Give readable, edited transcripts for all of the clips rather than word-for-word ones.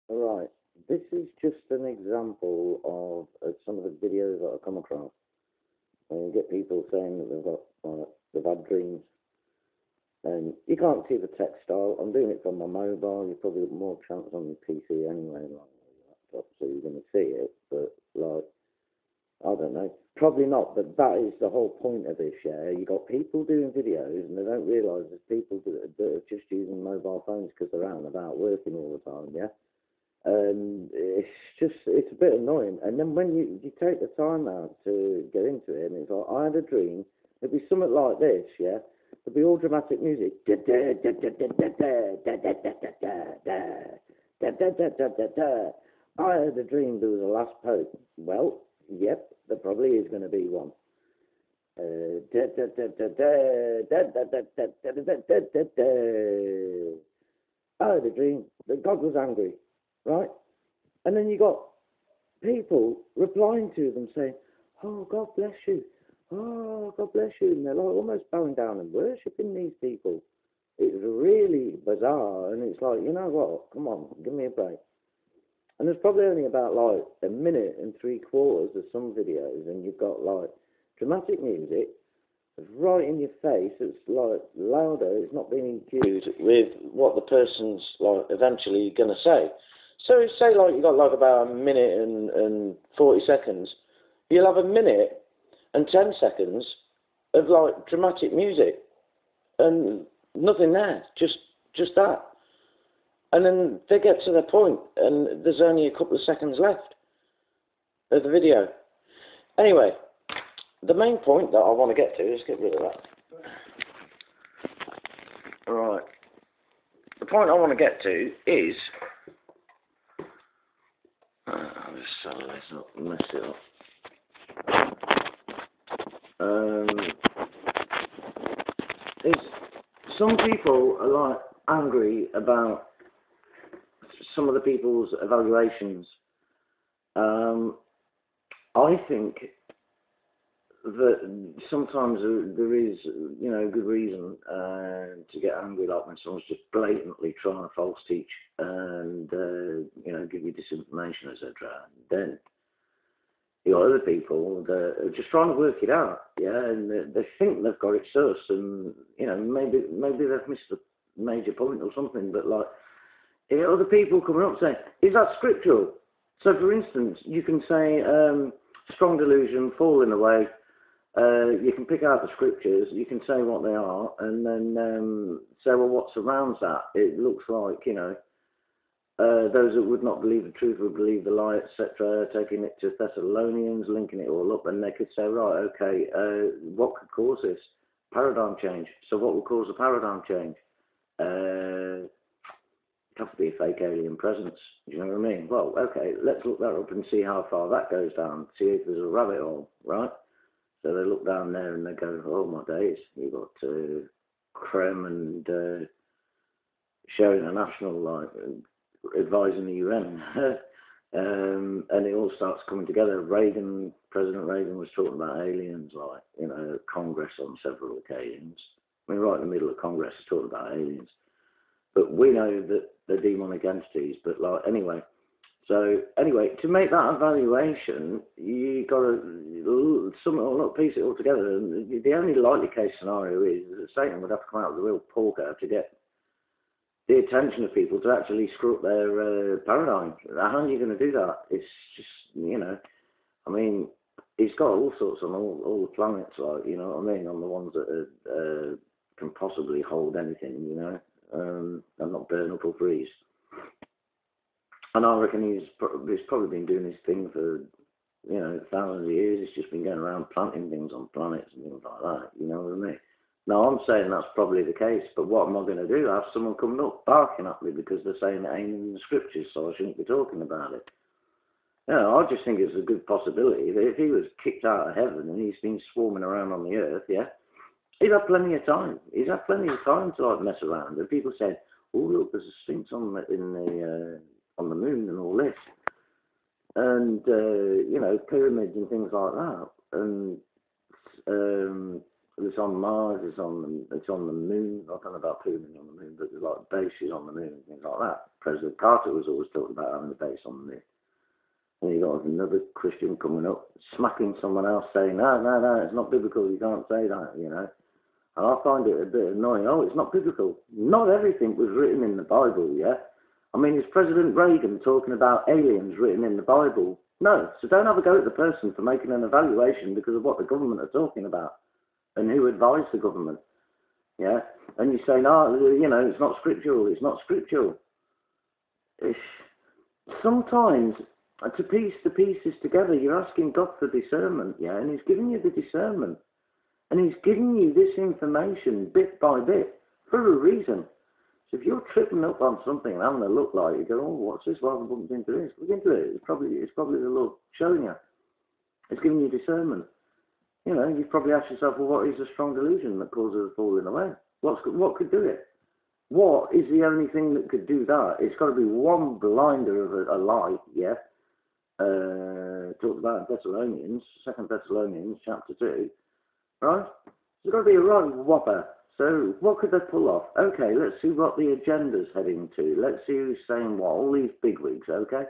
Right. This is just an example of some of the videos that I come across. And you get people saying that they've had dreams, and you can't see the textile. I'm doing it from my mobile. You probably got more chance on your PC anyway, like your laptop, so you're going to see it. But like, I don't know, probably not. But that is the whole point of this. Yeah, you got people doing videos, and they don't realise there's people that are just using mobile phones because they're out and about working all the time. Yeah. And it's a bit annoying. And then when you take the time out to get into it, and it's like, I had a dream, it'd be something like this, yeah? It'd be all dramatic music. I had a dream there was a last pope. Well, yep, there probably is going to be one. I had a dream that God was angry, right? And then you got people replying to them saying, "Oh, God bless you. Oh, God bless you." And they're like almost bowing down and worshipping these people. It's really bizarre. And it's like, you know what? Come on, give me a break. And there's probably only about like a minute and 3/4 of some videos, and you've got like dramatic music right in your face. It's like louder. It's not being infused with what the person's like eventually going to say. So say like you got like about a minute and 40 seconds. You'll have a minute and 10 seconds of like dramatic music and nothing there, just that. And then they get to their point and there's only a couple of seconds left of the video. Anyway, the main point that I want to get to is get rid of that. Right. The point I want to get to is I'll just settle this up and mess it up. Is some people are like angry about some of the people's evaluations. I think that sometimes there is, you know, good reason to get angry, like when someone's just blatantly trying to false teach and you know, give you disinformation, etc. Then you got other people that are just trying to work it out, yeah, and they think they've got it sus, and you know, maybe they've missed a major point or something, but like, you know, other people coming up saying, "Is that scriptural?" So, for instance, you can say strong delusion, falling away. You can pick out the scriptures, you can say what they are, and then say, well, what surrounds that? It looks like, you know, those that would not believe the truth would believe the lie, etc., taking it to Thessalonians, linking it all up, and they could say, right, okay, what could cause this? Paradigm change. So what would cause a paradigm change? It'd have to be a fake alien presence. Do you know what I mean? Well, okay, let's look that up and see how far that goes down, see if there's a rabbit hole, right? So they look down there and they go, oh my days, you've got Krem and Sharing International, like, advising the UN. And it all starts coming together. President Reagan was talking about aliens, like, you know, Congress on several occasions. I mean, right in the middle of Congress, talking about aliens. But we know that they're demonic entities, but like, anyway. So anyway, to make that evaluation, you got to sum it all up, piece it all together. And the only likely case scenario is that Satan would have to come out with a real polka to get the attention of people to actually screw up their paradigm. How are you going to do that? It's just, you know, I mean, he's got all sorts on all the planets, like, you know what I mean, on the ones that can possibly hold anything, you know, and not burn up or freeze. And I reckon he's probably been doing this thing for, you know, thousands of years. He's just been going around planting things on planets and things like that. You know what I mean? Now, I'm saying that's probably the case, but what am I going to do? Have someone coming up barking at me because they're saying it ain't in the scriptures, so I shouldn't be talking about it. You know, I just think it's a good possibility that if he was kicked out of heaven and he's been swarming around on the earth, yeah, he's had plenty of time. He's had plenty of time to like mess around. And people said, "Oh, look, there's a sphinx on the moon and all this," and you know, pyramids and things like that. And It's on Mars, it's on the moon. I don't know about pooling on the moon, but there's like bases on the moon and things like that. President Carter was always talking about having a base on the moon. And you got another Christian coming up, smacking someone else, saying, no, no, no, it's not biblical, you can't say that, you know. And I find it a bit annoying. Oh, it's not biblical. Not everything was written in the Bible, yeah? I mean, is President Reagan talking about aliens written in the Bible? No, so don't have a go at the person for making an evaluation because of what the government are talking about and who advised the government, yeah? And you say, no, you know, it's not scriptural, it's not scriptural. Sometimes, to piece the pieces together, you're asking God for discernment, yeah? And he's giving you the discernment. And he's giving you this information bit by bit for a reason. So if you're tripping up on something and having a look like, you go, oh, what's this? Why have I bumped into this? Look into it. It's probably the Lord showing you. It's giving you discernment. You know, you've probably asked yourself, well, what is a strong delusion that causes a falling away? What could do it? What is the only thing that could do that? It's got to be one blinder of a lie, yeah? Talked about in Thessalonians, 2 Thessalonians chapter 2, right? There's got to be a right whopper. So what could they pull off? Okay, let's see what the agenda's heading to. Let's see who's saying what, all these bigwigs, okay?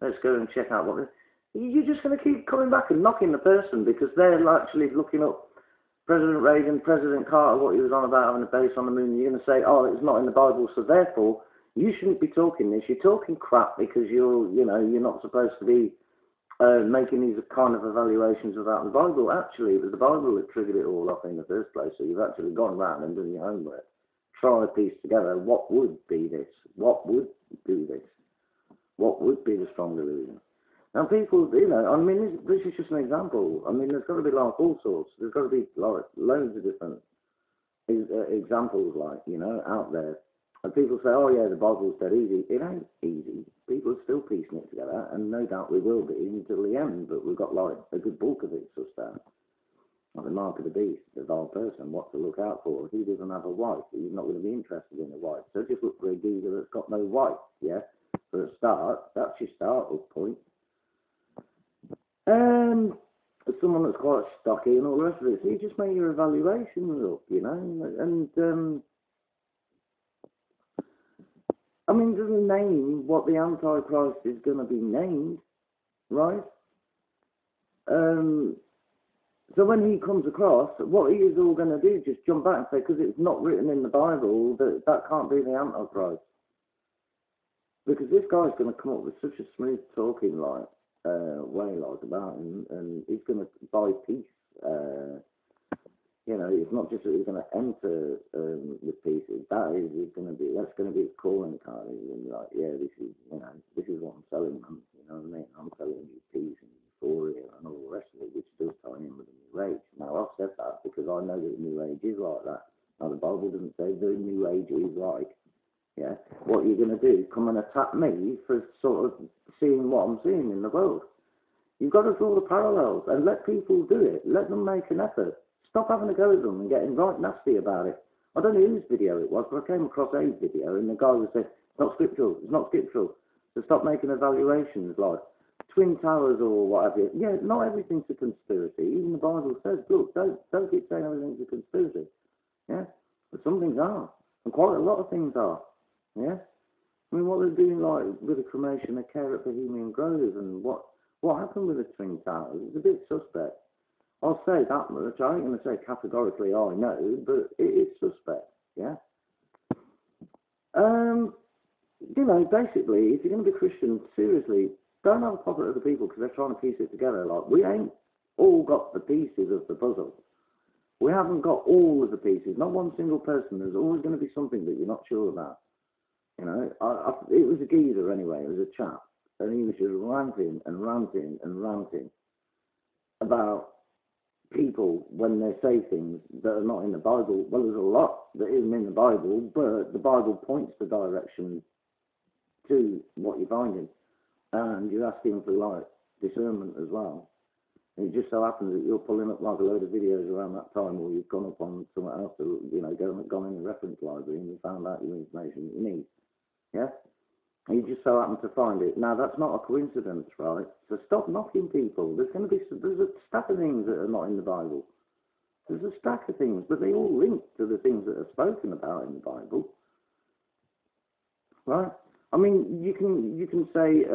Let's go and check out what... You're just going to keep coming back and knocking the person because they're actually looking up President Reagan, President Carter, what he was on about having a base on the moon. You're going to say, oh, it's not in the Bible, so therefore you shouldn't be talking this. You're talking crap because you're not supposed to be making these kind of evaluations without the Bible. Actually, it was the Bible that triggered it all off in the first place. So you've actually gone around and done your homework, trying to piece together what would be this, what would do this, what would be the strong delusion. Now, people, you know, I mean, this is just an example. I mean, there's got to be like all sorts. There's got to be like loads of different examples, like, you know, out there. And people say, oh yeah, the Bible's dead easy. It ain't easy. People are still piecing it together, and no doubt we will be until the end, but we've got like a good bulk of it sussed out. Like the mark of the beast, the vile person, what to look out for. If he doesn't have a wife, he's not going to be interested in a wife. So just look for a geezer that's got no wife, yeah? For a start, that's your start-up point. Someone that's quite stocky and all the rest of it. So you just make your evaluations up, you know, and I mean, it doesn't name what the Antichrist is going to be named, right? So when he comes across, what he is all going to do is just jump back and say, because it's not written in the Bible, that can't be the Antichrist. Because this guy's going to come up with such a smooth talking way like about him, and he's going to buy peace. You know, it's not just that he's going to enter with peace. That's going to be his calling card. He's going to be like, yeah, this is what I'm selling them. You know what I mean? I'm selling you peace and euphoria and all the rest of it, which does tie in with the New Age. Now, I've said that because I know that the New Age is like that. Now, the Bible doesn't say the New Age is like. Yeah, what you're going to do, come and attack me for sort of seeing what I'm seeing in the world. You've got to draw the parallels and let people do it. Let them make an effort. Stop having a go at them and getting right nasty about it. I don't know whose video it was, but I came across a video and the guy was saying, it's not scriptural, it's not scriptural. So stop making evaluations like Twin Towers or whatever. Yeah, not everything's a conspiracy. Even the Bible says, look, don't keep saying everything's a conspiracy. Yeah, but some things are. And quite a lot of things are. Yeah? I mean, what they're doing, like, with the cremation of care at Bohemian Grove and what happened with the Twin Towers, it's a bit suspect. I'll say that much. I ain't going to say categorically, I know, but it is suspect, yeah? You know, basically, if you're going to be Christian, seriously, don't have a pop at other people because they're trying to piece it together. Like, we ain't all got the pieces of the puzzle. We haven't got all of the pieces. Not one single person. There's always going to be something that you're not sure about. You know, it was a geezer anyway, it was a chap, and he was just ranting and ranting and ranting about people when they say things that are not in the Bible. Well, there's a lot that isn't in the Bible, but the Bible points the direction to what you're finding, and you're asking for, like, discernment as well. And it just so happens that you're pulling up like a load of videos around that time, or you've gone up on something else, to, you know, gone in the reference library and you found out your information that you need. Yeah? And you just so happen to find it. Now, that's not a coincidence, right? So stop knocking people. There's a stack of things that are not in the Bible. There's a stack of things, but they all link to the things that are spoken about in the Bible, right? I mean, you can say,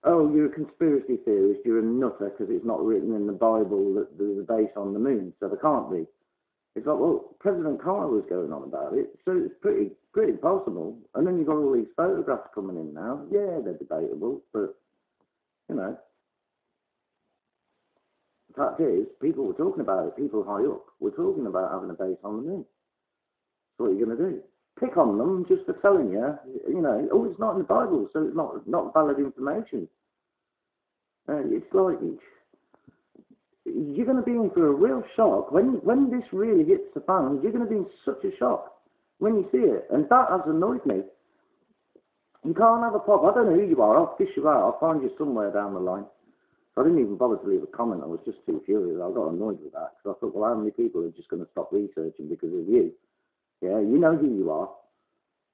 oh, you're a conspiracy theorist, you're a nutter because it's not written in the Bible that there's a base on the moon, so there can't be. It's like, well, President Carter was going on about it, so it's pretty possible. And then you've got all these photographs coming in now. Yeah, they're debatable, but, you know, the fact is, people were talking about it, people high up were talking about having a base on the moon. So what are you going to do? Pick on them just for telling you, you know, oh, it's not in the Bible, so it's not valid information. It's like, you're going to be in for a real shock. When this really hits the fan, you're going to be in such a shock when you see it. And that has annoyed me. You can't have a problem. I don't know who you are. I'll fish you out. I'll find you somewhere down the line. So I didn't even bother to leave a comment. I was just too furious. I got annoyed with that. Because I thought, well, how many people are just going to stop researching because of you? Yeah, you know who you are.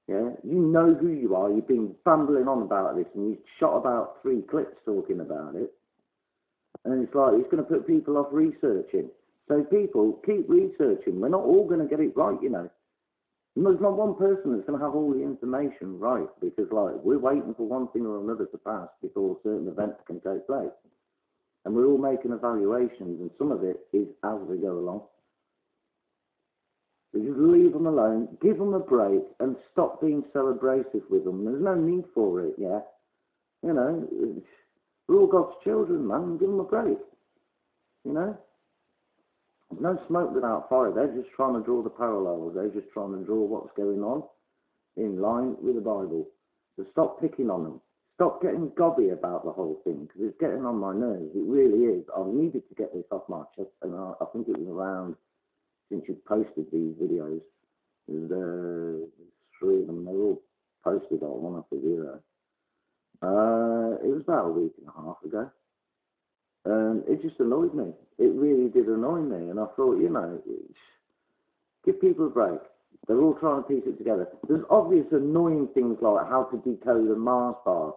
Yeah, you know who you are. You've been bambling on about this and you've shot about 3 clips talking about it. And it's like, it's going to put people off researching. So people, keep researching. We're not all going to get it right, you know. There's not one person that's going to have all the information right, because, like, we're waiting for one thing or another to pass before certain events can take place. And we're all making evaluations, and some of it is as we go along. So just leave them alone, give them a break, and stop being so abrasive with them. There's no need for it, yeah? You know, we're all God's children, man. Give them a break. You know? There's no smoke without fire. They're just trying to draw the parallels. They're just trying to draw what's going on in line with the Bible. So stop picking on them. Stop getting gobby about the whole thing, because it's getting on my nerves. It really is. I needed to get this off my chest, and I think it was around, since you posted these videos, there's 3 of them. They're all posted on one after the other. It was about a week and a half ago. It just annoyed me. It really did annoy me. And I thought, you know, give people a break. They're all trying to piece it together. There's obvious annoying things like how to decode a Mars bar.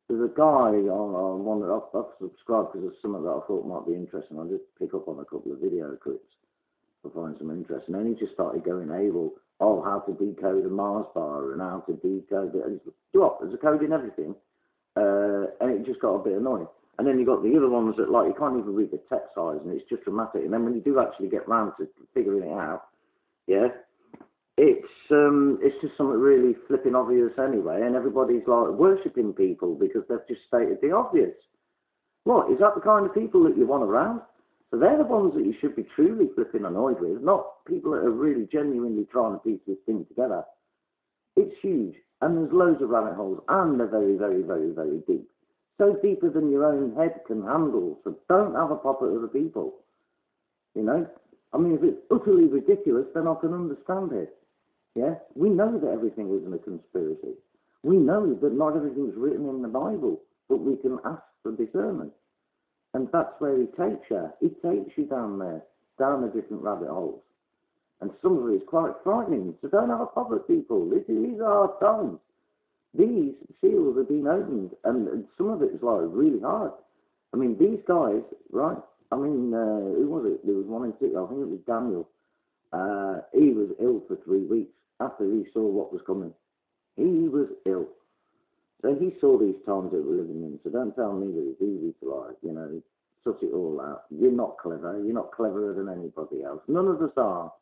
There's a guy on one that I've subscribed because there's something that I thought might be interesting. I'll just pick up on a couple of video clips to find some interest. And then he just started going able, oh, how to decode a Mars bar and how to decode it. There's a code in everything. And it just got a bit annoying. And then you got the other ones that, like, you can't even read the text size, and it's just dramatic. And then when you do actually get round to figuring it out, yeah, it's just something really flipping obvious anyway. And everybody's like worshipping people because they've just stated the obvious. What, is that the kind of people that you want around? So they're the ones that you should be truly flipping annoyed with, not people that are really genuinely trying to piece this thing together. It's huge, and there's loads of rabbit holes, and they're very, very, very, very deep. So deeper than your own head can handle, so don't have a pop at other people, you know? I mean, if it's utterly ridiculous, then I can understand it, yeah? We know that everything isn't a conspiracy. We know that not everything's written in the Bible, but we can ask for discernment. And that's where he takes you. He takes you down there, down the different rabbit holes. And some of it is quite frightening, so don't have a pop at people. These are hard times. These seals have been opened, and some of it is like really hard. I mean, these guys, right? I mean, who was it? There was one in particular, I think it was Daniel. He was ill for 3 weeks after he saw what was coming. He was ill. So he saw these times that we're living in. So don't tell me that it's easy to, like, you know, suss it all out. You're not clever. You're not cleverer than anybody else. None of us are.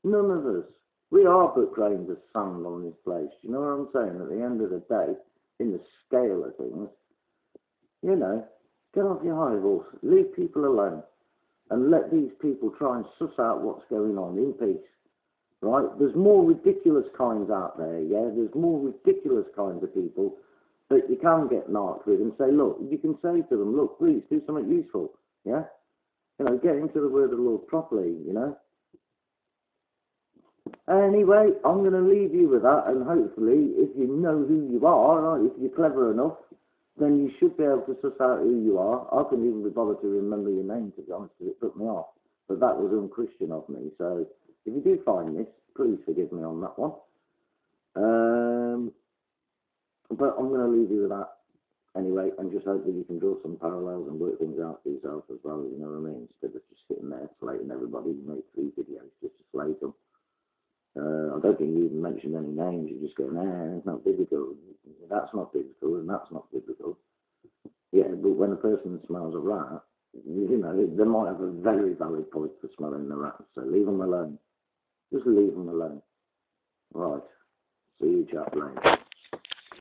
None of us. We are but grains of sand on this place. You know what I'm saying? At the end of the day, in the scale of things, you know, get off your high horse. Leave people alone. And let these people try and suss out what's going on in peace. Right? There's more ridiculous kinds out there, yeah? There's more ridiculous kinds of people that you can get narked with and say, look, you can say to them, look, please, do something useful, yeah? You know, get into the word of the Lord properly, you know? Anyway, I'm going to leave you with that, and hopefully, if you know who you are, right, if you're clever enough, then you should be able to suss out who you are. I couldn't even be bothered to remember your name, to be honest, because it put me off. But that was unchristian of me, so if you do find this, please forgive me on that one. But I'm going to leave you with that. Anyway, and just hope that you can draw some parallels and work things out for yourself as well, you know what I mean? Instead of just sitting there slating everybody, you make 3 videos just to slate them. I don't think you even mentioned any names, you just go, nah, it's not biblical, that's not biblical, and that's not biblical. Yeah, but when a person smells a rat, you know, they might have a very valid point for smelling the rat, so leave them alone. Just leave them alone. Right. See you, chap later.